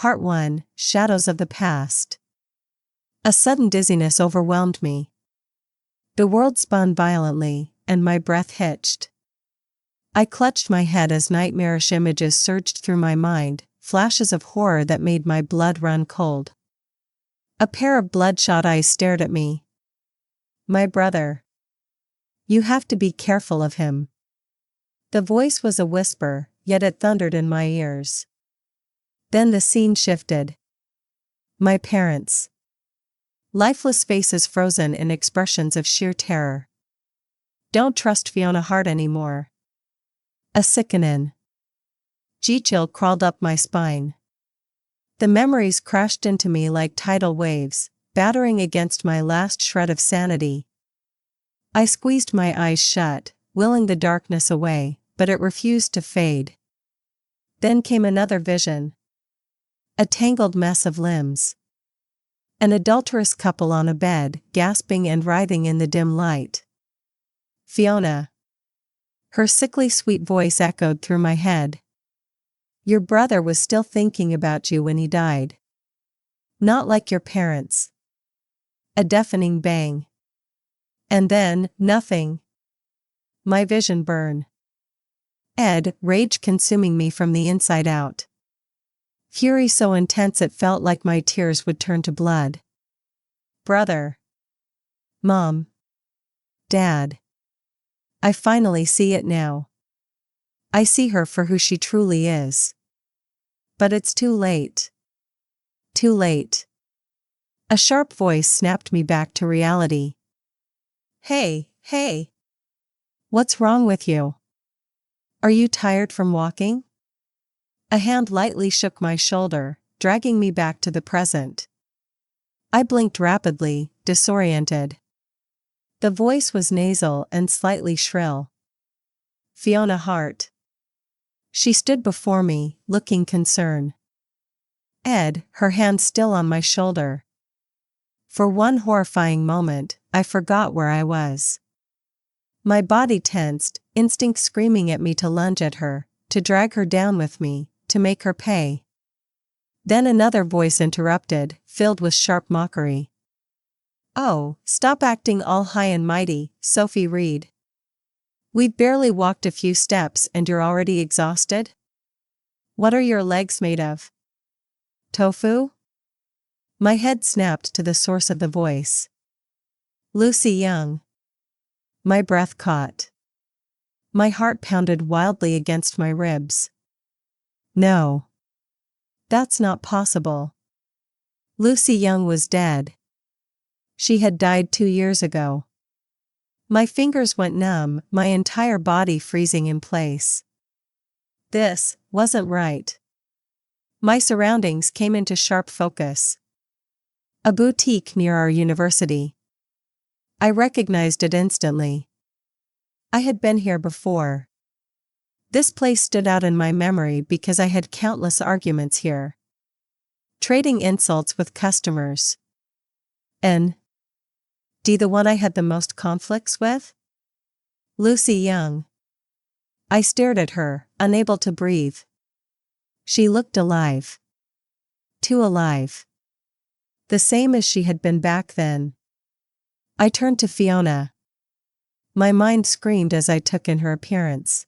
Part 1, Shadows of the Past. A sudden dizziness overwhelmed me. The world spun violently, and my breath hitched. I clutched my head as nightmarish images surged through my mind, flashes of horror that made my blood run cold. A pair of bloodshot eyes stared at me. My brother. You have to be careful of him. The voice was a whisper, yet it thundered in my ears. Then the scene shifted. My parents. Lifeless faces frozen in expressions of sheer terror. Don't trust Fiona Hartt anymore. A sickening chill crawled up my spine. The memories crashed into me like tidal waves, battering against my last shred of sanity. I squeezed my eyes shut, willing the darkness away, but it refused to fade. Then came another vision. A tangled mess of limbs. An adulterous couple on a bed, gasping and writhing in the dim light. Fiona. Her sickly sweet voice echoed through my head. Your brother was still thinking about you when he died. Not like your parents. A deafening bang. And then, nothing. My vision burned. Rage consuming me from the inside out. Fury so intense it felt like my tears would turn to blood. Brother. Mom. Dad. I finally see it now. I see her for who she truly is. But it's too late. Too late. A sharp voice snapped me back to reality. Hey. What's wrong with you? Are you tired from walking? A hand lightly shook my shoulder, dragging me back to the present. I blinked rapidly, disoriented. The voice was nasal and slightly shrill. Fiona Hartt. She stood before me, looking concerned. Her hand still on my shoulder. For one horrifying moment, I forgot where I was. My body tensed, instinct screaming at me to lunge at her, to drag her down with me, to make her pay. Then another voice interrupted, filled with sharp mockery. Oh, stop acting all high and mighty, Sophie Reed. We've barely walked a few steps and you're already exhausted? What are your legs made of? Tofu? My head snapped to the source of the voice. Lucy Young. My breath caught. My heart pounded wildly against my ribs. No. That's not possible. Lucy Young was dead. She had died 2 years ago. My fingers went numb, my entire body freezing in place. This wasn't right. My surroundings came into sharp focus. A boutique near our university. I recognized it instantly. I had been here before. This place stood out in my memory because I had countless arguments here. Trading insults with customers. The one I had the most conflicts with? Lucy Young. I stared at her, unable to breathe. She looked alive. Too alive. The same as she had been back then. I turned to Fiona. My mind screamed as I took in her appearance.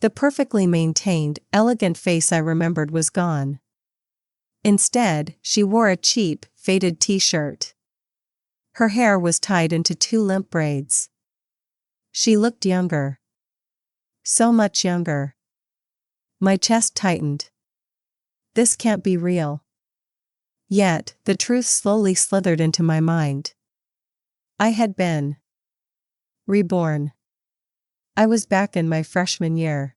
The perfectly maintained, elegant face I remembered was gone. Instead, she wore a cheap, faded t-shirt. Her hair was tied into 2 limp braids. She looked younger. So much younger. My chest tightened. This can't be real. Yet, the truth slowly slithered into my mind. I had been reborn. I was back in my freshman year.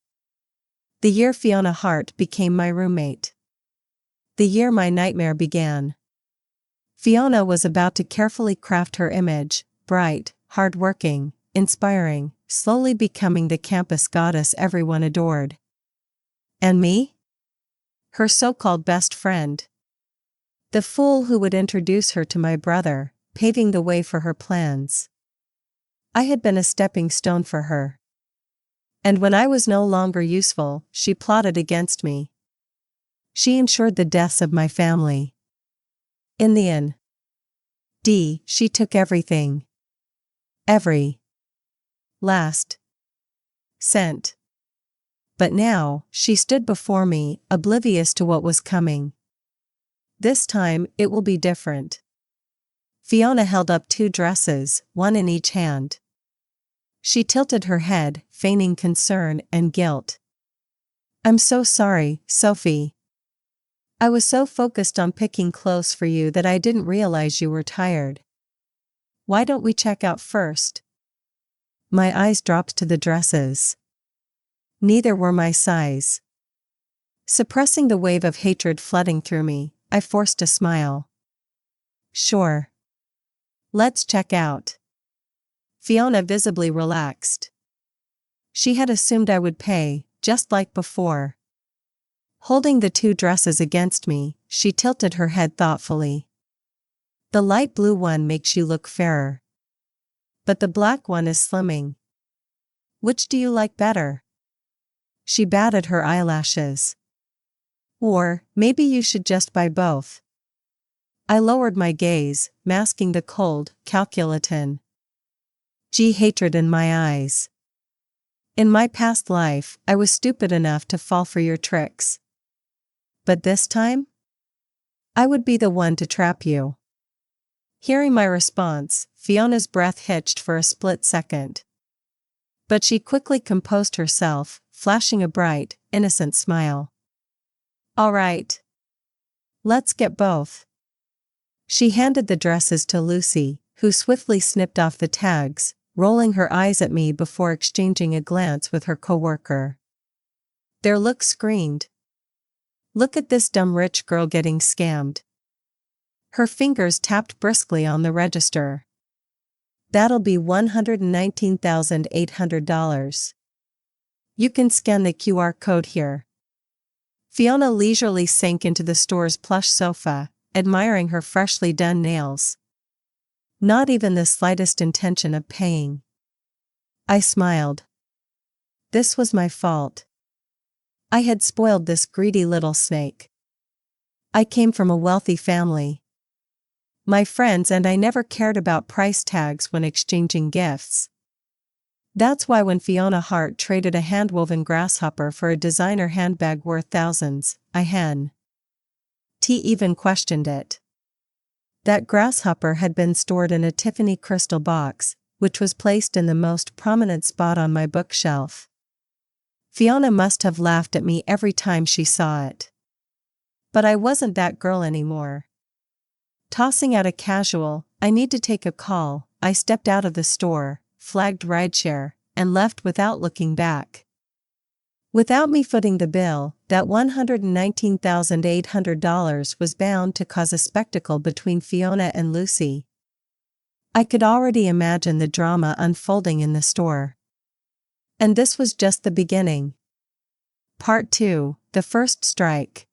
The year Fiona Hartt became my roommate. The year my nightmare began. Fiona was about to carefully craft her image, bright, hard-working, inspiring, slowly becoming the campus goddess everyone adored. And me? Her so-called best friend. The fool who would introduce her to my brother, paving the way for her plans. I had been a stepping stone for her. And when I was no longer useful, she plotted against me. She ensured the deaths of my family. In the end, she took everything. Every last cent. But now, she stood before me, oblivious to what was coming. This time, it will be different. Fiona held up 2 dresses, one in each hand. She tilted her head, feigning concern and guilt. I'm so sorry, Sophie. I was so focused on picking clothes for you that I didn't realize you were tired. Why don't we check out first? My eyes dropped to the dresses. Neither were my size. Suppressing the wave of hatred flooding through me, I forced a smile. Sure. Let's check out. Fiona visibly relaxed. She had assumed I would pay, just like before. Holding the 2 dresses against me, she tilted her head thoughtfully. The light blue one makes you look fairer. But the black one is slimming. Which do you like better? She batted her eyelashes. Or, maybe you should just buy both. I lowered my gaze, masking the cold, calculatin' hatred in my eyes. In my past life, I was stupid enough to fall for your tricks. But this time? I would be the one to trap you. Hearing my response, Fiona's breath hitched for a split second. But she quickly composed herself, flashing a bright, innocent smile. All right. Let's get both. She handed the dresses to Lucy, who swiftly snipped off the tags, rolling her eyes at me before exchanging a glance with her coworker. Their look screamed. Look at this dumb rich girl getting scammed. Her fingers tapped briskly on the register. That'll be $119,800. You can scan the QR code here. Fiona leisurely sank into the store's plush sofa, admiring her freshly done nails. Not even the slightest intention of paying. I smiled. This was my fault. I had spoiled this greedy little snake. I came from a wealthy family. My friends and I never cared about price tags when exchanging gifts. That's why when Fiona Hartt traded a hand-woven grasshopper for a designer handbag worth thousands, even questioned it. That grasshopper had been stored in a Tiffany crystal box, which was placed in the most prominent spot on my bookshelf. Fiona must have laughed at me every time she saw it. But I wasn't that girl anymore. Tossing out a casual, I need to take a call, I stepped out of the store, flagged rideshare, and left without looking back. Without me footing the bill, that $119,800 was bound to cause a spectacle between Fiona and Lucy. I could already imagine the drama unfolding in the store. And this was just the beginning. Part 2, the first strike.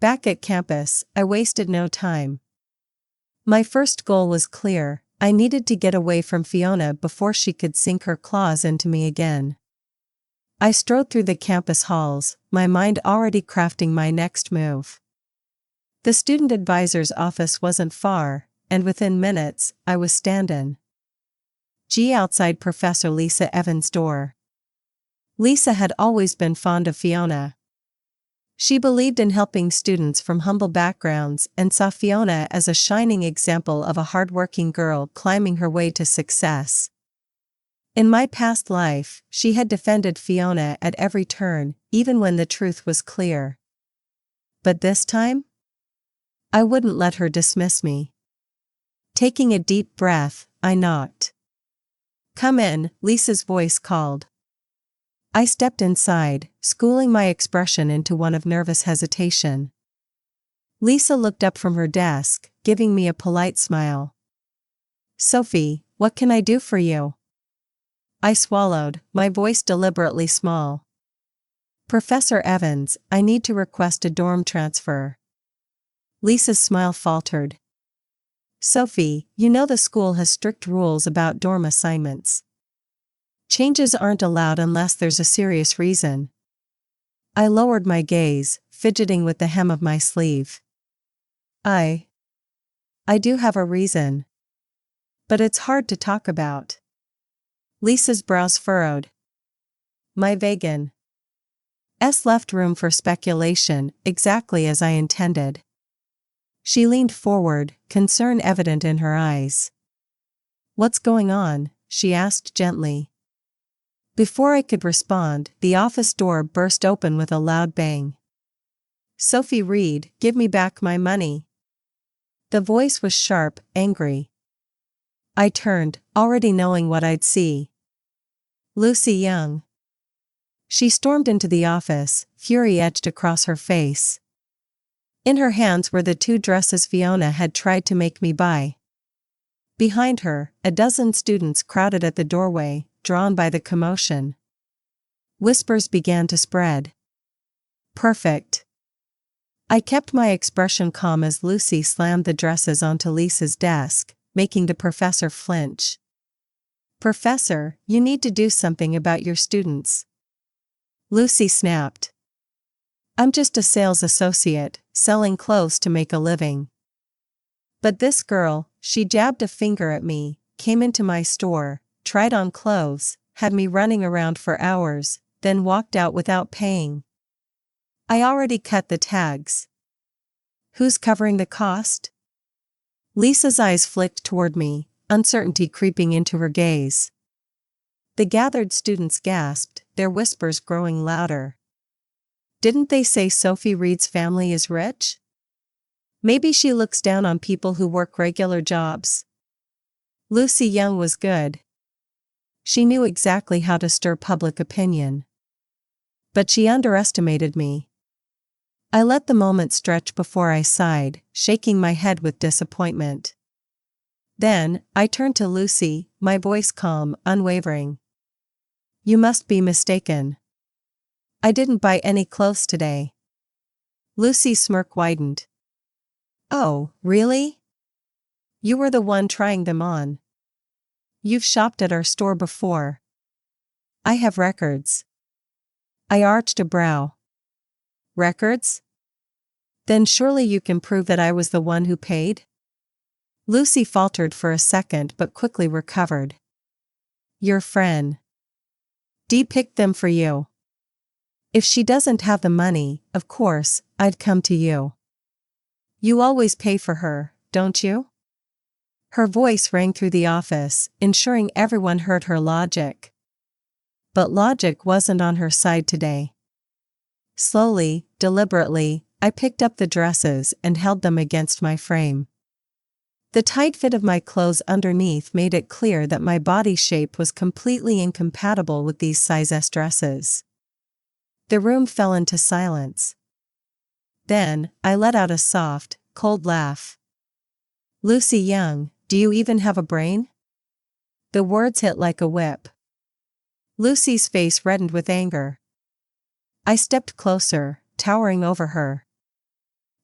Back at campus, I wasted no time. My first goal was clear. I needed to get away from Fiona before she could sink her claws into me again. I strode through the campus halls, my mind already crafting my next move. The student advisor's office wasn't far, and within minutes, I was standing outside Professor Lisa Evans' door. Lisa had always been fond of Fiona. She believed in helping students from humble backgrounds and saw Fiona as a shining example of a hardworking girl climbing her way to success. In my past life, she had defended Fiona at every turn, even when the truth was clear. But this time? I wouldn't let her dismiss me. Taking a deep breath, I knocked. Come in, Lisa's voice called. I stepped inside, schooling my expression into one of nervous hesitation. Lisa looked up from her desk, giving me a polite smile. Sophie, what can I do for you? I swallowed, my voice deliberately small. Professor Evans, I need to request a dorm transfer. Lisa's smile faltered. Sophie, you know the school has strict rules about dorm assignments. Changes aren't allowed unless there's a serious reason. I lowered my gaze, fidgeting with the hem of my sleeve. I do have a reason. But it's hard to talk about. Lisa's brows furrowed. My vegan left room for speculation, exactly as I intended. She leaned forward, concern evident in her eyes. What's going on? She asked gently. Before I could respond, the office door burst open with a loud bang. Sophie Reed, give me back my money. The voice was sharp, angry. I turned, already knowing what I'd see. Lucy Young. She stormed into the office, fury etched across her face. In her hands were the 2 dresses Fiona had tried to make me buy. Behind her, a dozen students crowded at the doorway, drawn by the commotion. Whispers began to spread. Perfect. I kept my expression calm as Lucy slammed the dresses onto Lisa's desk, making the professor flinch. Professor, you need to do something about your students. Lucy snapped. I'm just a sales associate, selling clothes to make a living. But this girl, she jabbed a finger at me, came into my store, tried on clothes, had me running around for hours, then walked out without paying. I already cut the tags. Who's covering the cost? Lisa's eyes flicked toward me, uncertainty creeping into her gaze. The gathered students gasped, their whispers growing louder. Didn't they say Sophie Reed's family is rich? Maybe she looks down on people who work regular jobs. Lucy Young was good. She knew exactly how to stir public opinion. But she underestimated me. I let the moment stretch before I sighed, shaking my head with disappointment. Then, I turned to Lucy, my voice calm, unwavering. You must be mistaken. I didn't buy any clothes today. Lucy's smirk widened. Oh, really? You were the one trying them on. You've shopped at our store before. I have records. I arched a brow. Records? Then surely you can prove that I was the one who paid? Lucy faltered for a second but quickly recovered. Your friend. Dee picked them for you. If she doesn't have the money, of course, I'd come to you. You always pay for her, don't you? Her voice rang through the office, ensuring everyone heard her logic. But logic wasn't on her side today. Slowly, deliberately, I picked up the dresses and held them against my frame. The tight fit of my clothes underneath made it clear that my body shape was completely incompatible with these size S dresses. The room fell into silence. Then, I let out a soft, cold laugh. Lucy Young, do you even have a brain? The words hit like a whip. Lucy's face reddened with anger. I stepped closer, towering over her.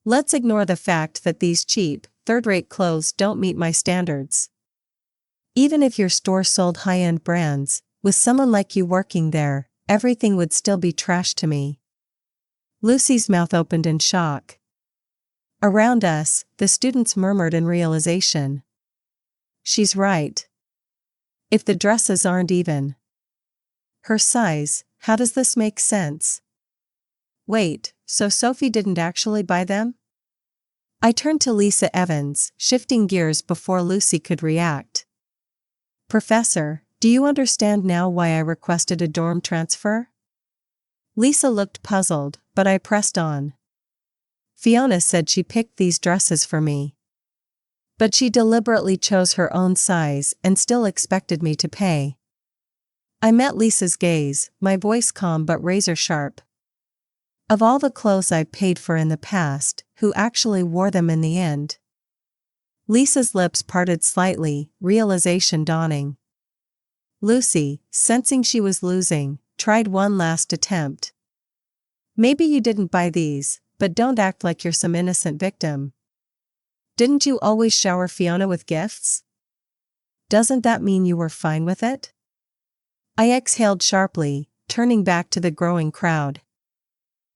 Let's ignore the fact that these cheap, third-rate clothes don't meet my standards. Even if your store sold high-end brands, with someone like you working there, everything would still be trash to me. Lucy's mouth opened in shock. Around us, the students murmured in realization. She's right. If the dresses aren't even her size, how does this make sense? Wait, so Sophie didn't actually buy them? I turned to Lisa Evans, shifting gears before Lucy could react. Professor, do you understand now why I requested a dorm transfer? Lisa looked puzzled, but I pressed on. Fiona said she picked these dresses for me. But she deliberately chose her own size and still expected me to pay. I met Lisa's gaze, my voice calm but razor sharp. Of all the clothes I've paid for in the past, who actually wore them in the end? Lisa's lips parted slightly, realization dawning. Lucy, sensing she was losing, tried one last attempt. Maybe you didn't buy these, but don't act like you're some innocent victim. Didn't you always shower Fiona with gifts? Doesn't that mean you were fine with it? I exhaled sharply, turning back to the growing crowd.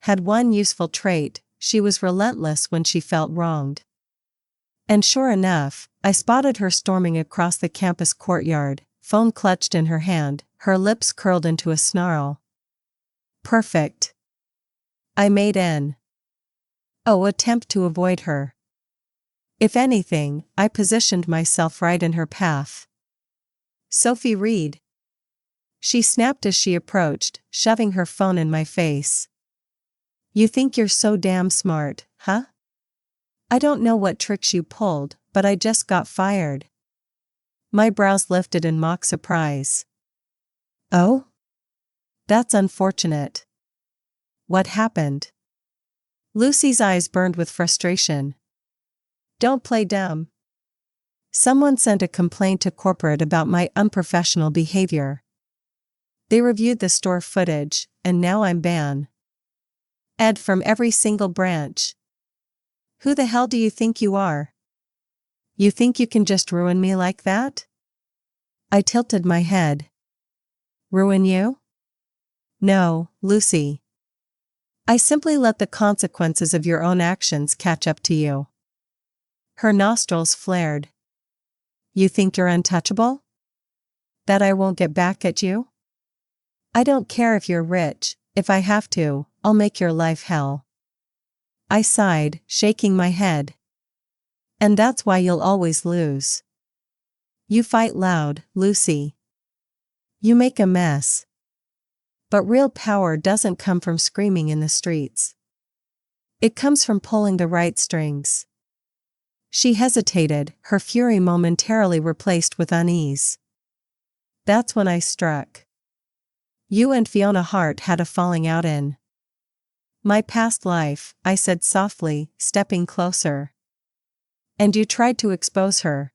had one useful trait: she was relentless when she felt wronged. And sure enough, I spotted her storming across the campus courtyard, phone clutched in her hand, her lips curled into a snarl. Perfect. I made an attempt to avoid her. If anything, I positioned myself right in her path. Sophie Reed. She snapped as she approached, shoving her phone in my face. You think you're so damn smart, huh? I don't know what tricks you pulled, but I just got fired. My brows lifted in mock surprise. Oh? That's unfortunate. What happened? Lucy's eyes burned with frustration. Don't play dumb. Someone sent a complaint to corporate about my unprofessional behavior. They reviewed the store footage, and now I'm banned. Ed from every single branch. Who the hell do you think you are? You think you can just ruin me like that? I tilted my head. Ruin you? No, Lucy. I simply let the consequences of your own actions catch up to you. Her nostrils flared. You think you're untouchable? That I won't get back at you? I don't care if you're rich, if I have to, I'll make your life hell. I sighed, shaking my head. And that's why you'll always lose. You fight loud, Lucy. You make a mess. But real power doesn't come from screaming in the streets. It comes from pulling the right strings. She hesitated, her fury momentarily replaced with unease. That's when I struck. You and Fiona Hartt had a falling out in my past life, I said softly, stepping closer. And you tried to expose her.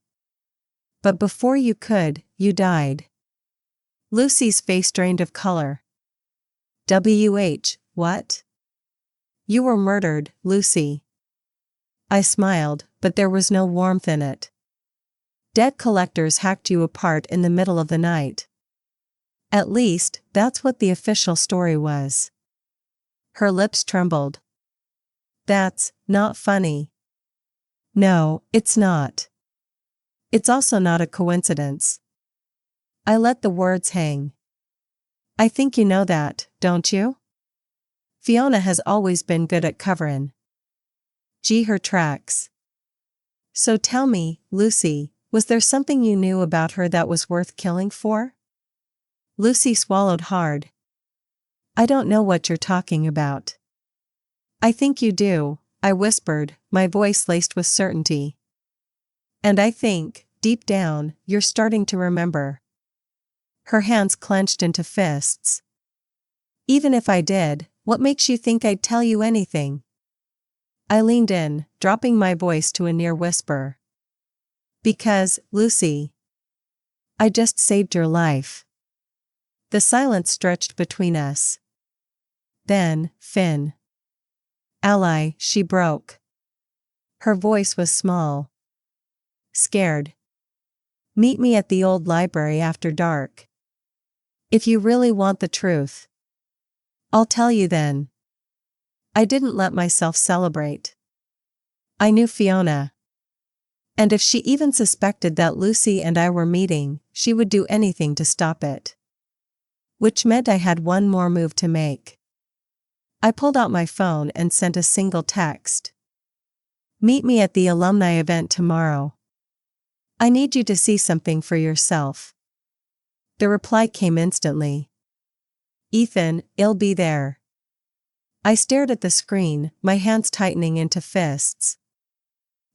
But before you could, you died. Lucy's face drained of color. What? You were murdered, Lucy. I smiled, but there was no warmth in it. Debt collectors hacked you apart in the middle of the night. At least, that's what the official story was. Her lips trembled. That's not funny. No, it's not. It's also not a coincidence. I let the words hang. I think you know that, don't you? Fiona has always been good at covering her tracks. So tell me, Lucy, was there something you knew about her that was worth killing for? Lucy swallowed hard. I don't know what you're talking about. I think you do, I whispered, my voice laced with certainty. And I think, deep down, you're starting to remember. Her hands clenched into fists. Even if I did, what makes you think I'd tell you anything? I leaned in, dropping my voice to a near whisper. Because, Lucy, I just saved your life. The silence stretched between us. Then, Finn. Ally, she broke. Her voice was small. Scared. Meet me at the old library after dark. If you really want the truth. I'll tell you then. I didn't let myself celebrate. I knew Fiona. And if she even suspected that Lucy and I were meeting, she would do anything to stop it. Which meant I had one more move to make. I pulled out my phone and sent a single text. Meet me at the alumni event tomorrow. I need you to see something for yourself. The reply came instantly. Ethan, I'll be there. I stared at the screen, my hands tightening into fists.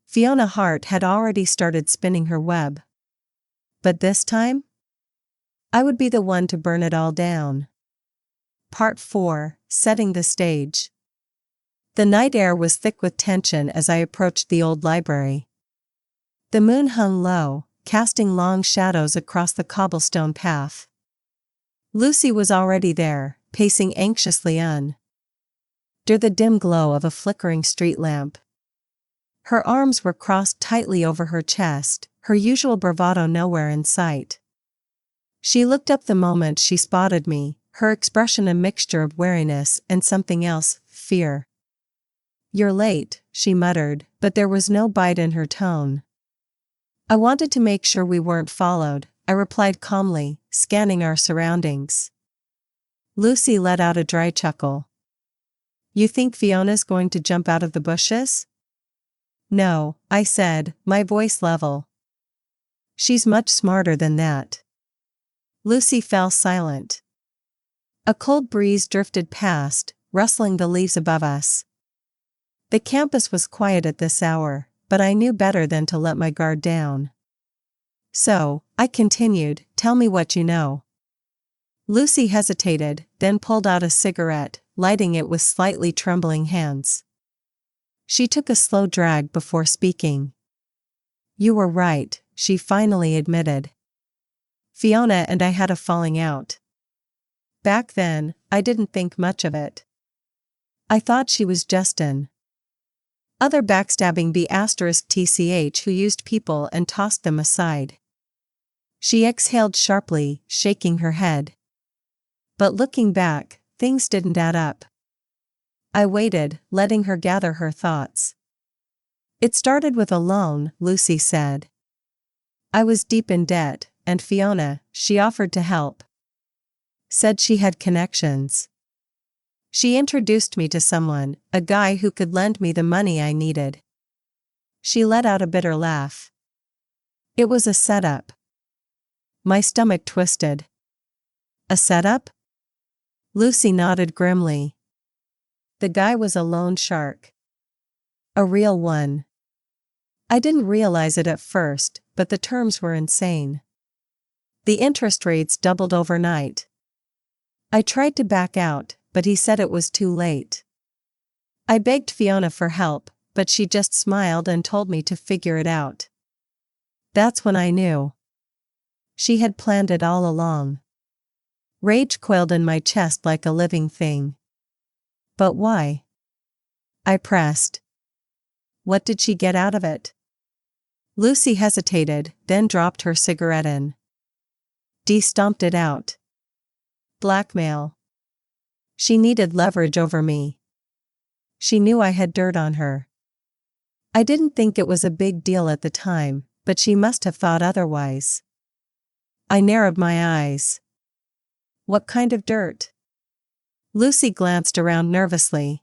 Fiona Hartt had already started spinning her web. But this time? I would be the one to burn it all down. Part 4, Setting the Stage. The night air was thick with tension as I approached the old library. The moon hung low, casting long shadows across the cobblestone path. Lucy was already there, pacing anxiously under the dim glow of a flickering street lamp. Her arms were crossed tightly over her chest, her usual bravado nowhere in sight. She looked up the moment she spotted me, her expression a mixture of wariness and something else, fear. "You're late," she muttered, but there was no bite in her tone. "I wanted to make sure we weren't followed," I replied calmly, scanning our surroundings. Lucy let out a dry chuckle. "You think Fiona's going to jump out of the bushes?" "No," I said, my voice level. "She's much smarter than that." Lucy fell silent. A cold breeze drifted past, rustling the leaves above us. The campus was quiet at this hour, but I knew better than to let my guard down. "So," I continued, "tell me what you know." Lucy hesitated, then pulled out a cigarette, lighting it with slightly trembling hands. She took a slow drag before speaking. "You were right," she finally admitted. "Fiona and I had a falling out. Back then, I didn't think much of it. I thought she was just an other backstabbing B*TCH who used people and tossed them aside." She exhaled sharply, shaking her head. "But looking back, things didn't add up." I waited, letting her gather her thoughts. "It started with a loan," Lucy said. "I was deep in debt, and Fiona, she offered to help. Said she had connections. She introduced me to someone, a guy who could lend me the money I needed." She let out a bitter laugh. "It was a setup." My stomach twisted. "A setup?" Lucy nodded grimly. "The guy was a loan shark. A real one. I didn't realize it at first, but the terms were insane. The interest rates doubled overnight. I tried to back out, but he said it was too late. I begged Fiona for help, but she just smiled and told me to figure it out. That's when I knew. She had planned it all along." Rage coiled in my chest like a living thing. "But why?" I pressed. "What did she get out of it?" Lucy hesitated, then dropped her cigarette in. Dee stomped it out. "Blackmail. She needed leverage over me. She knew I had dirt on her. I didn't think it was a big deal at the time, but she must have thought otherwise." I narrowed my eyes. "What kind of dirt?" Lucy glanced around nervously.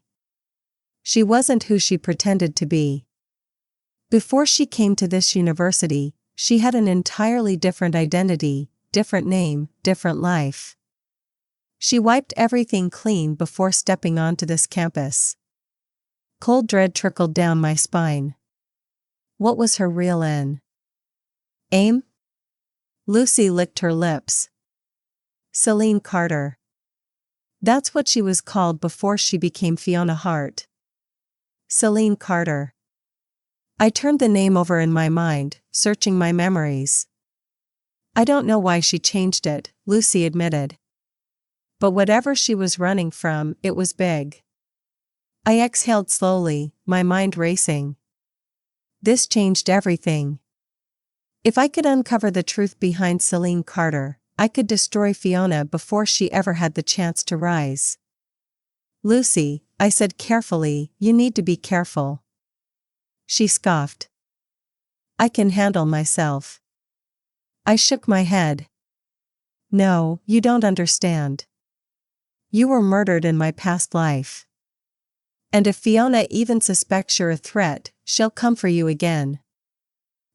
"She wasn't who she pretended to be. Before she came to this university, she had an entirely different identity, different name, different life. She wiped everything clean before stepping onto this campus." Cold dread trickled down my spine. What was her real aim? Lucy licked her lips. "Celine Carter. That's what she was called before she became Fiona Hartt. Celine Carter." I turned the name over in my mind, searching my memories. "I don't know why she changed it," Lucy admitted. "But whatever she was running from, it was big." I exhaled slowly, my mind racing. This changed everything. If I could uncover the truth behind Celine Carter, I could destroy Fiona before she ever had the chance to rise. "Lucy," I said carefully, "you need to be careful." She scoffed. "I can handle myself." I shook my head. "No, you don't understand. You were murdered in my past life. And if Fiona even suspects you're a threat, she'll come for you again."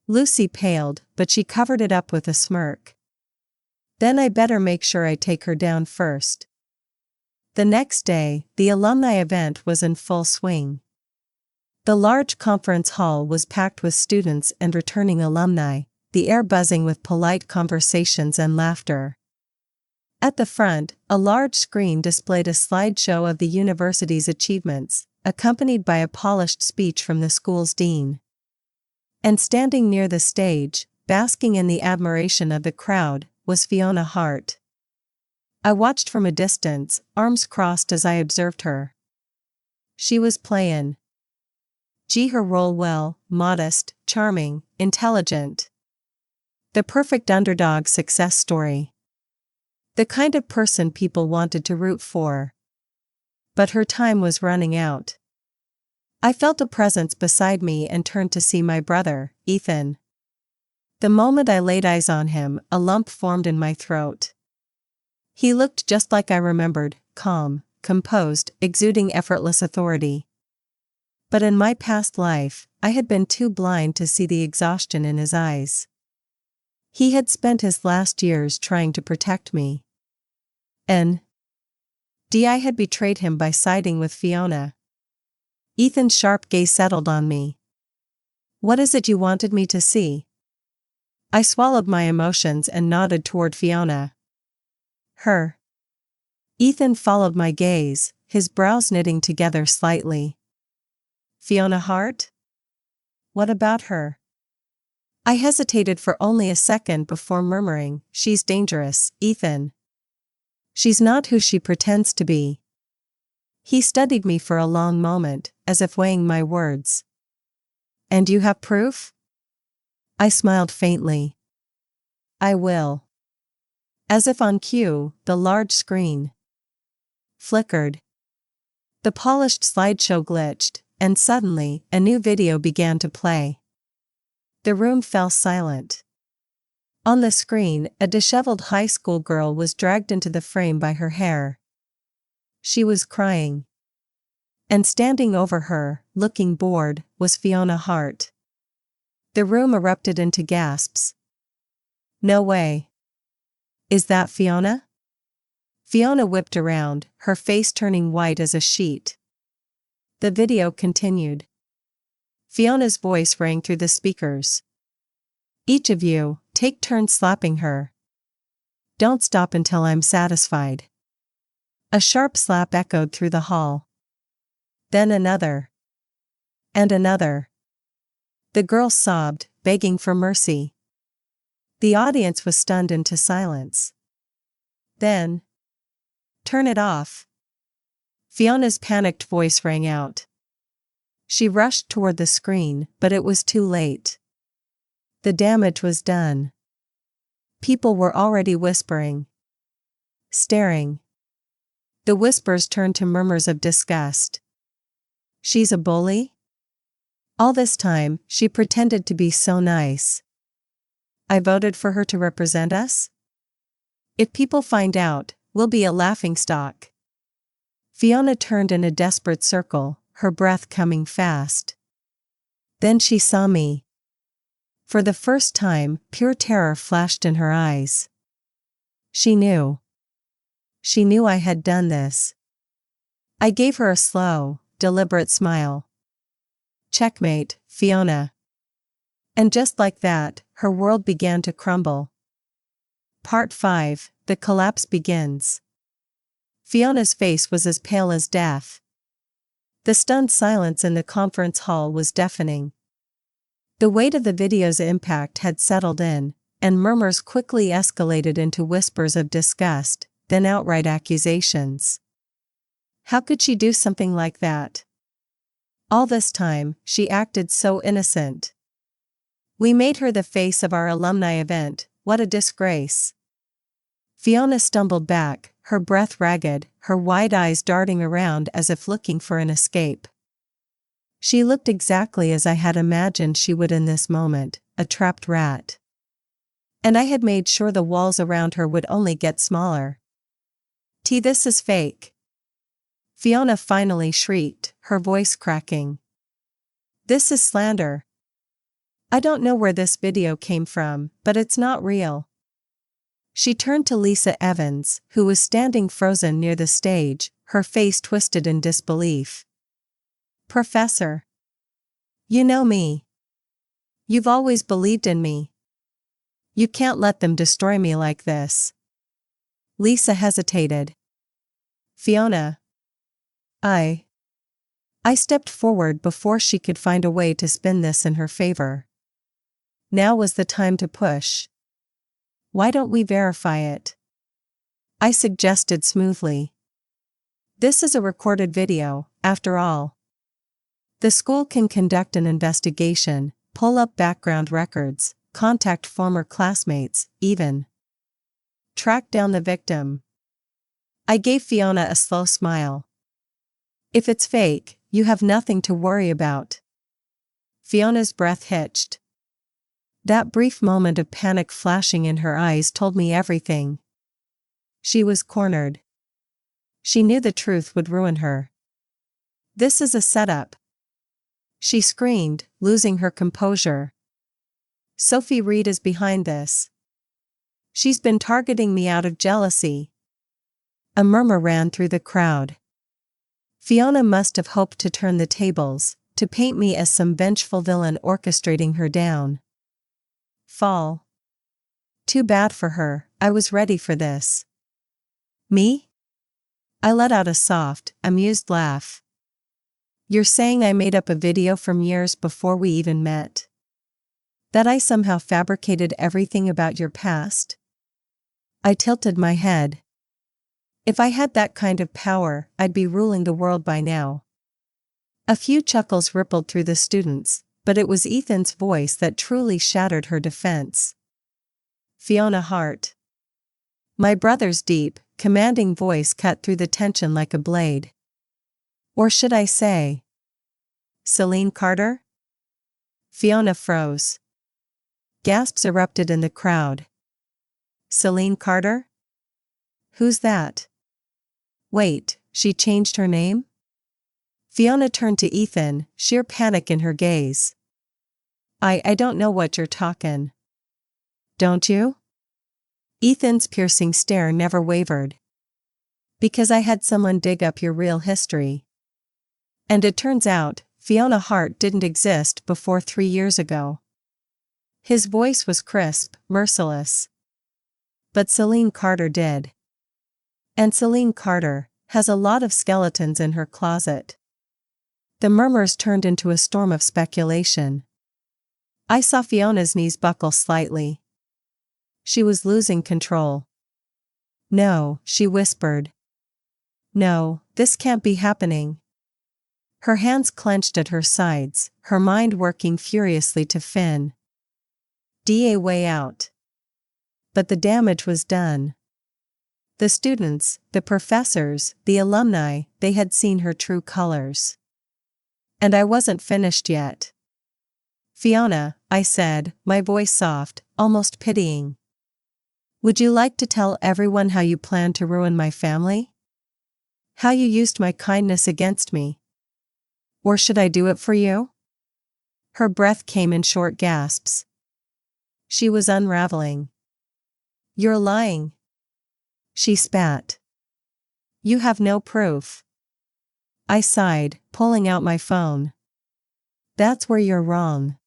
Lucy paled, but she covered it up with a smirk. "Then I better make sure I take her down first." The next day, the alumni event was in full swing. The large conference hall was packed with students and returning alumni, the air buzzing with polite conversations and laughter. At the front, a large screen displayed a slideshow of the university's achievements, accompanied by a polished speech from the school's dean. And standing near the stage, basking in the admiration of the crowd, was Fiona Hartt. I watched from a distance, arms crossed as I observed her. She was playing her role well, modest, charming, intelligent. The perfect underdog success story. The kind of person people wanted to root for. but her time was running out. I felt a presence beside me and turned to see my brother, Ethan. The moment I laid eyes on him, a lump formed in my throat. He looked just like I remembered, calm, composed, exuding effortless authority. But in my past life, I had been too blind to see the exhaustion in his eyes. He had spent his last years trying to protect me. And I had betrayed him by siding with Fiona. Ethan's sharp gaze settled on me. "What is it you wanted me to see?" I swallowed my emotions and nodded toward Fiona. "Her." Ethan followed my gaze, his brows knitting together slightly. "Fiona Hartt? What about her?" I hesitated for only a second before murmuring, "She's dangerous, Ethan. She's not who she pretends to be." He studied me for a long moment, as if weighing my words. "And you have proof?" I smiled faintly. "I will." As if on cue, the large screen flickered. The polished slideshow glitched, and suddenly, a new video began to play. The room fell silent. On the screen, a disheveled high school girl was dragged into the frame by her hair. She was crying. And standing over her, looking bored, was Fiona Hartt. The room erupted into gasps. "No way. Is that Fiona?" Fiona whipped around, her face turning white as a sheet. The video continued. Fiona's voice rang through the speakers. "Each of you, take turns slapping her. Don't stop until I'm satisfied." A sharp slap echoed through the hall. Then another. And another. The girl sobbed, begging for mercy. The audience was stunned into silence. Then, "Turn it off." Fiona's panicked voice rang out. She rushed toward the screen, but it was too late. The damage was done. People were already whispering. Staring. The whispers turned to murmurs of disgust. "She's a bully?" All this time, she pretended to be so nice. "I voted for her to represent us? If people find out, we'll be a laughingstock." Fiona turned in a desperate circle, her breath coming fast. Then she saw me. For the first time, pure terror flashed in her eyes. She knew. She knew I had done this. I gave her a slow, deliberate smile. "Checkmate, Fiona." And just like that, her world began to crumble. Part 5, The Collapse Begins. Fiona's face was as pale as death. The stunned silence in the conference hall was deafening. The weight of the video's impact had settled in, and murmurs quickly escalated into whispers of disgust, then outright accusations. How could she do something like that? All this time, she acted so innocent. We made her the face of our alumni event, what a disgrace. Fiona stumbled back, her breath ragged, her wide eyes darting around as if looking for an escape. She looked exactly as I had imagined she would in this moment, a trapped rat. And I had made sure the walls around her would only get smaller. This is fake." Fiona finally shrieked, her voice cracking. "This is slander. I don't know where this video came from, but it's not real." She turned to Lisa Evans, who was standing frozen near the stage, her face twisted in disbelief. "Professor. You know me. You've always believed in me. You can't let them destroy me like this." Lisa hesitated. "Fiona. I stepped forward before she could find a way to spin this in her favor. Now was the time to push. "Why don't we verify it?" I suggested smoothly. "This is a recorded video, after all. The school can conduct an investigation, pull up background records, contact former classmates, even track down the victim." I gave Fiona a slow smile. If it's fake, you have nothing to worry about. Fiona's breath hitched. That brief moment of panic flashing in her eyes told me everything. She was cornered. She knew the truth would ruin her. This is a setup. She screamed, losing her composure. Sophie Reed is behind this. She's been targeting me out of jealousy. A murmur ran through the crowd. Fiona must have hoped to turn the tables, to paint me as some vengeful villain orchestrating her down. Fall. Too bad for her, I was ready for this. Me? I let out a soft, amused laugh. You're saying I made up a video from years before we even met? That I somehow fabricated everything about your past? I tilted my head. If I had that kind of power, I'd be ruling the world by now. A few chuckles rippled through the students, but it was Ethan's voice that truly shattered her defense. Fiona Hartt. My brother's deep, commanding voice cut through the tension like a blade. Or should I say, Celine Carter? Fiona froze. Gasps erupted in the crowd. Celine Carter? Who's that? Wait, she changed her name? Fiona turned to Ethan, sheer panic in her gaze. I don't know what you're talkin'. Don't you? Ethan's piercing stare never wavered. Because I had someone dig up your real history. And it turns out, Fiona Hartt didn't exist before 3 years ago. His voice was crisp, merciless. But Celine Carter did. And Celine Carter has a lot of skeletons in her closet. The murmurs turned into a storm of speculation. I saw Fiona's knees buckle slightly. She was losing control. No, she whispered. No, this can't be happening. Her hands clenched at her sides, her mind working furiously to fin a way out. But the damage was done. The students, the professors, the alumni, they had seen her true colors. And I wasn't finished yet. Fiona, I said, my voice soft, almost pitying. Would you like to tell everyone how you planned to ruin my family? How you used my kindness against me? Or should I do it for you? Her breath came in short gasps. She was unraveling. You're lying. She spat. You have no proof. I sighed, pulling out my phone. That's where you're wrong.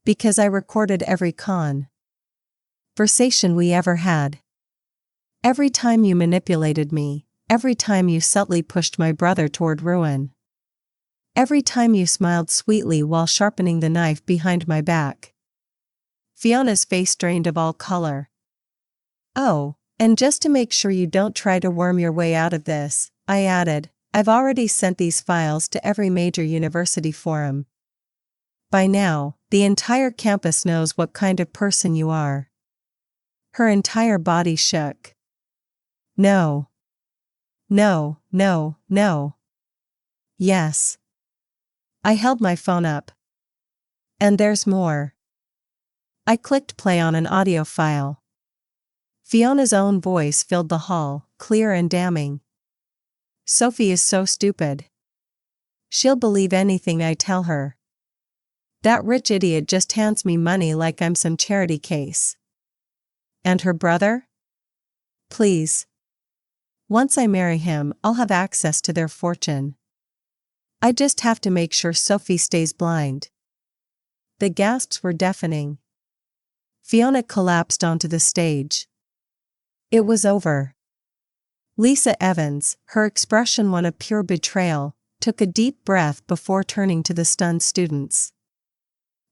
Because I recorded every conversation we ever had. Every time you manipulated me, every time you subtly pushed my brother toward ruin. Every time you smiled sweetly while sharpening the knife behind my back. Fiona's face drained of all color. Oh, and just to make sure you don't try to worm your way out of this, I added, I've already sent these files to every major university forum. By now, the entire campus knows what kind of person you are. Her entire body shook. No. No, no, no. Yes. I held my phone up. And there's more. I clicked play on an audio file. Fiona's own voice filled the hall, clear and damning. Sophie is so stupid. She'll believe anything I tell her. That rich idiot just hands me money like I'm some charity case. And her brother? Please. Once I marry him, I'll have access to their fortune. I just have to make sure Sophie stays blind. The gasps were deafening. Fiona collapsed onto the stage. It was over. Lisa Evans, her expression one of pure betrayal, took a deep breath before turning to the stunned students.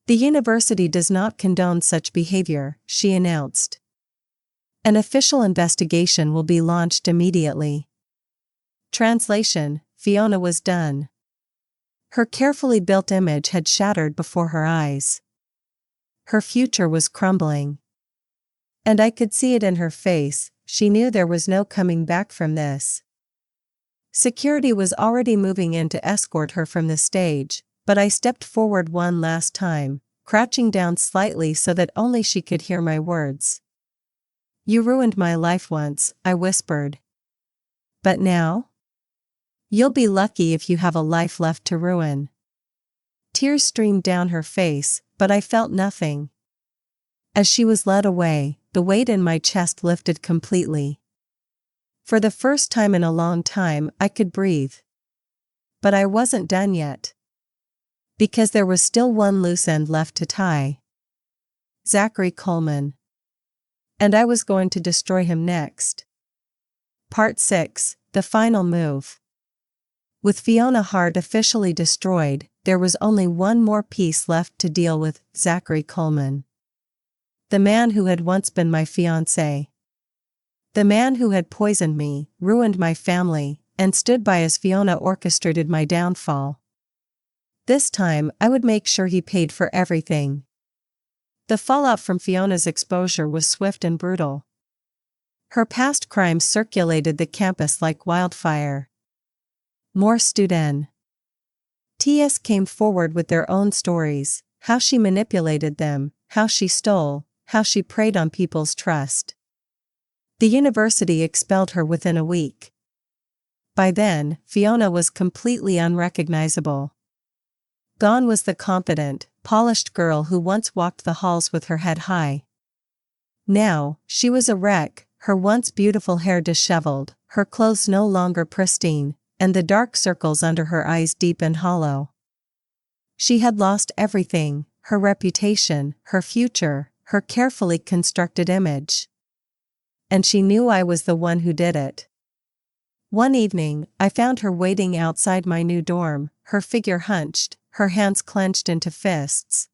The university does not condone such behavior, she announced. An official investigation will be launched immediately. Translation: Fiona was done. Her carefully built image had shattered before her eyes. Her future was crumbling. And I could see it in her face, she knew there was no coming back from this. Security was already moving in to escort her from the stage, but I stepped forward one last time, crouching down slightly so that only she could hear my words. "You ruined my life once," I whispered. "But now? You'll be lucky if you have a life left to ruin." Tears streamed down her face, but I felt nothing. As she was led away, the weight in my chest lifted completely. For the first time in a long time, I could breathe. But I wasn't done yet. Because there was still one loose end left to tie. Zachary Coleman. And I was going to destroy him next. Part 6, The Final Move. With Fiona Hartt officially destroyed, there was only one more piece left to deal with: Zachary Coleman. The man who had once been my fiancé. The man who had poisoned me, ruined my family, and stood by as Fiona orchestrated my downfall. This time, I would make sure he paid for everything. The fallout from Fiona's exposure was swift and brutal. Her past crimes circulated the campus like wildfire. More students came forward with their own stories: how she manipulated them, how she stole, how she preyed on people's trust. The university expelled her within a week. By then, Fiona was completely unrecognizable. Gone was the confident, polished girl who once walked the halls with her head high. Now, she was a wreck, her once beautiful hair disheveled, her clothes no longer pristine, and the dark circles under her eyes deep and hollow. She had lost everything: her reputation, her future, her carefully constructed image. And she knew I was the one who did it. One evening, I found her waiting outside my new dorm, her figure hunched, her hands clenched into fists.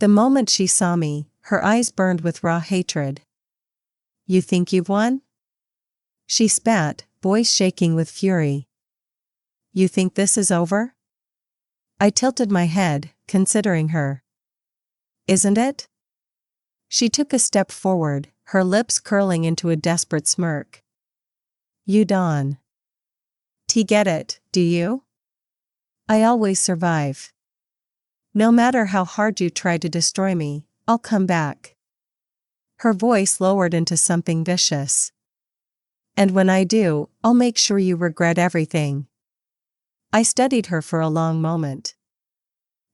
The moment she saw me, her eyes burned with raw hatred. "You think you've won?" She spat, voice shaking with fury. "You think this is over?" I tilted my head, considering her. "Isn't it?" She took a step forward, her lips curling into a desperate smirk. "You don't get it, do you? I always survive. No matter how hard you try to destroy me, I'll come back." Her voice lowered into something vicious. "And when I do, I'll make sure you regret everything." I studied her for a long moment.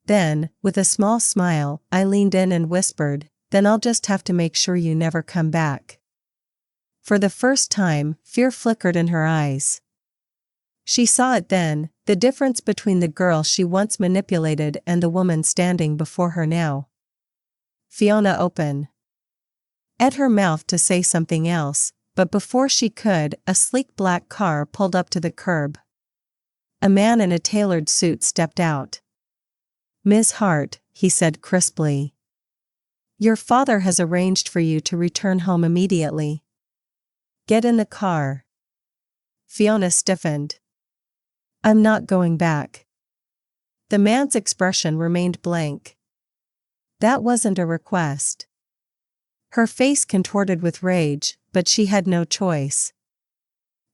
Then, with a small smile, I leaned in and whispered, "Then I'll just have to make sure you never come back." For the first time, fear flickered in her eyes. She saw it then, the difference between the girl she once manipulated and the woman standing before her now. Fiona opened at her mouth to say something else, but before she could, a sleek black car pulled up to the curb. A man in a tailored suit stepped out. "Ms. Hartt," he said crisply. "Your father has arranged for you to return home immediately. Get in the car." Fiona stiffened. "I'm not going back." The man's expression remained blank. That wasn't a request. Her face contorted with rage, but she had no choice.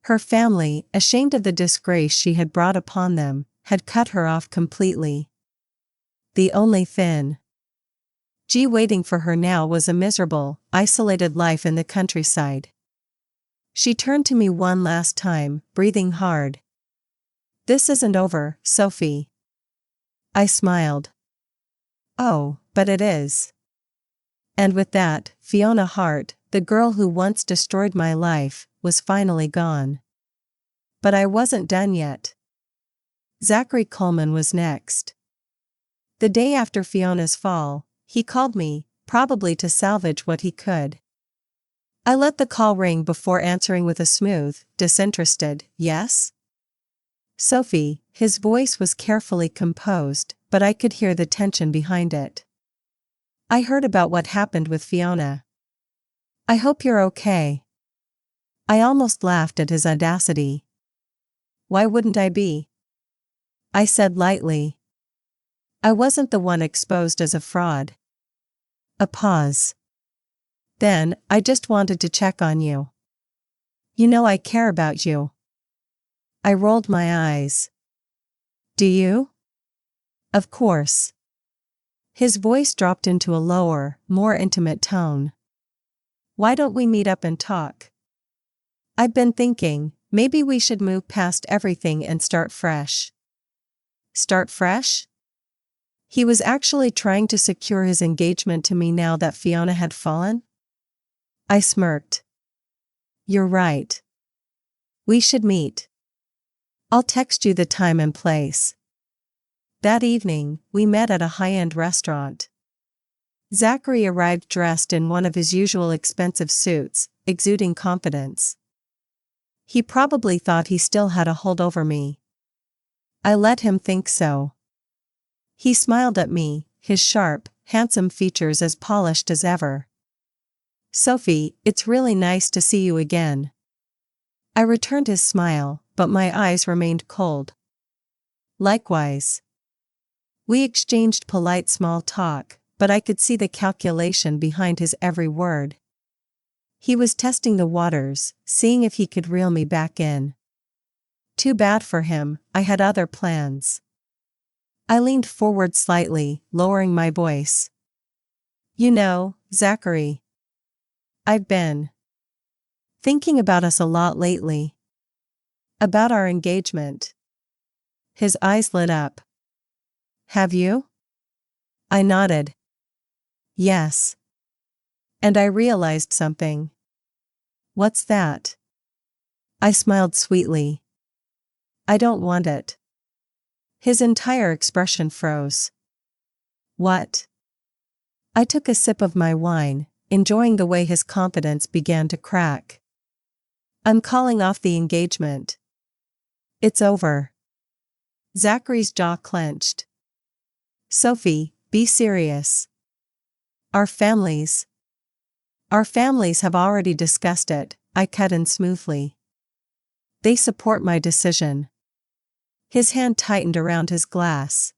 Her family, ashamed of the disgrace she had brought upon them, had cut her off completely. The only thing waiting for her now was a miserable, isolated life in the countryside. She turned to me one last time, breathing hard. "This isn't over, Sophie." I smiled. "Oh, but it is." And with that, Fiona Hartt, the girl who once destroyed my life, was finally gone. But I wasn't done yet. Zachary Coleman was next. The day after Fiona's fall, he called me, probably to salvage what he could. I let the call ring before answering with a smooth, disinterested, "Yes?" "Sophie," his voice was carefully composed, but I could hear the tension behind it. "I heard about what happened with Fiona. I hope you're okay." I almost laughed at his audacity. "Why wouldn't I be?" I said lightly. "I wasn't the one exposed as a fraud." A pause. "Then, I just wanted to check on you. You know I care about you." I rolled my eyes. Do you? Of course. His voice dropped into a lower, more intimate tone. Why don't we meet up and talk? I've been thinking, maybe we should move past everything and start fresh. Start fresh? He was actually trying to secure his engagement to me now that Fiona had fallen? I smirked. You're right. We should meet. I'll text you the time and place. That evening, we met at a high-end restaurant. Zachary arrived dressed in one of his usual expensive suits, exuding confidence. He probably thought he still had a hold over me. I let him think so. He smiled at me, his sharp, handsome features as polished as ever. Sophie, it's really nice to see you again. I returned his smile, but my eyes remained cold. Likewise. We exchanged polite small talk, but I could see the calculation behind his every word. He was testing the waters, seeing if he could reel me back in. Too bad for him, I had other plans. I leaned forward slightly, lowering my voice. You know, Zachary. I've been thinking about us a lot lately. About our engagement. His eyes lit up. Have you? I nodded. Yes. And I realized something. What's that? I smiled sweetly. I don't want it. His entire expression froze. What? I took a sip of my wine, enjoying the way his confidence began to crack. I'm calling off the engagement. It's over. Zachary's jaw clenched. Sophie, be serious. Our families have already discussed it, I cut in smoothly. They support my decision. His hand tightened around his glass.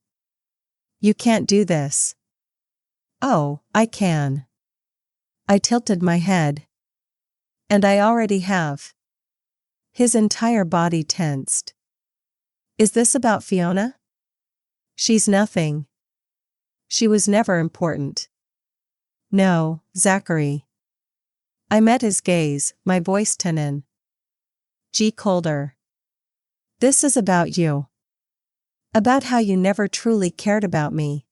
You can't do this. Oh, I can. I tilted my head. And I already have. His entire body tensed. Is this about Fiona? She's nothing. She was never important. No, Zachary. I met his gaze, my voice tense. G. colder. This is about you. About how you never truly cared about me.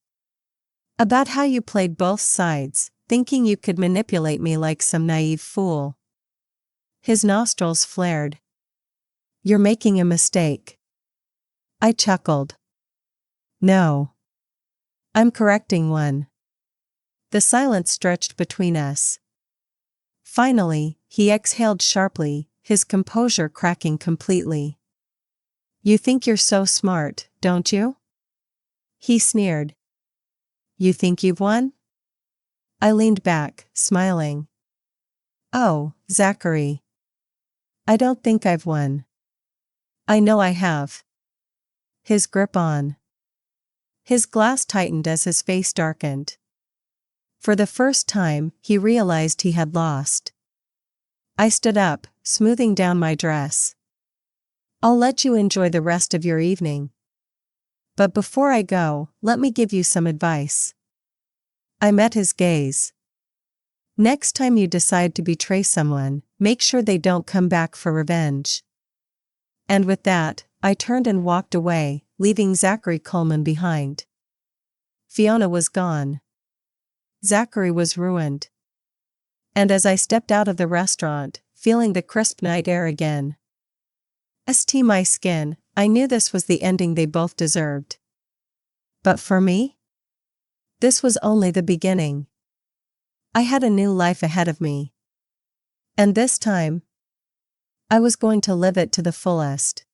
About how you played both sides, thinking you could manipulate me like some naive fool. His nostrils flared. You're making a mistake. I chuckled. No. I'm correcting one. The silence stretched between us. Finally, he exhaled sharply, his composure cracking completely. You think you're so smart, don't you? He sneered. You think you've won? I leaned back, smiling. Oh, Zachary. I don't think I've won. I know I have. His grip on. His glass tightened as his face darkened. For the first time, he realized he had lost. I stood up, smoothing down my dress. I'll let you enjoy the rest of your evening. But before I go, let me give you some advice. I met his gaze. Next time you decide to betray someone, make sure they don't come back for revenge. And with that, I turned and walked away, leaving Zachary Coleman behind. Fiona was gone. Zachary was ruined. And as I stepped out of the restaurant, feeling the crisp night air again. My skin, I knew this was the ending they both deserved. But for me? This was only the beginning. I had a new life ahead of me. And this time, I was going to live it to the fullest.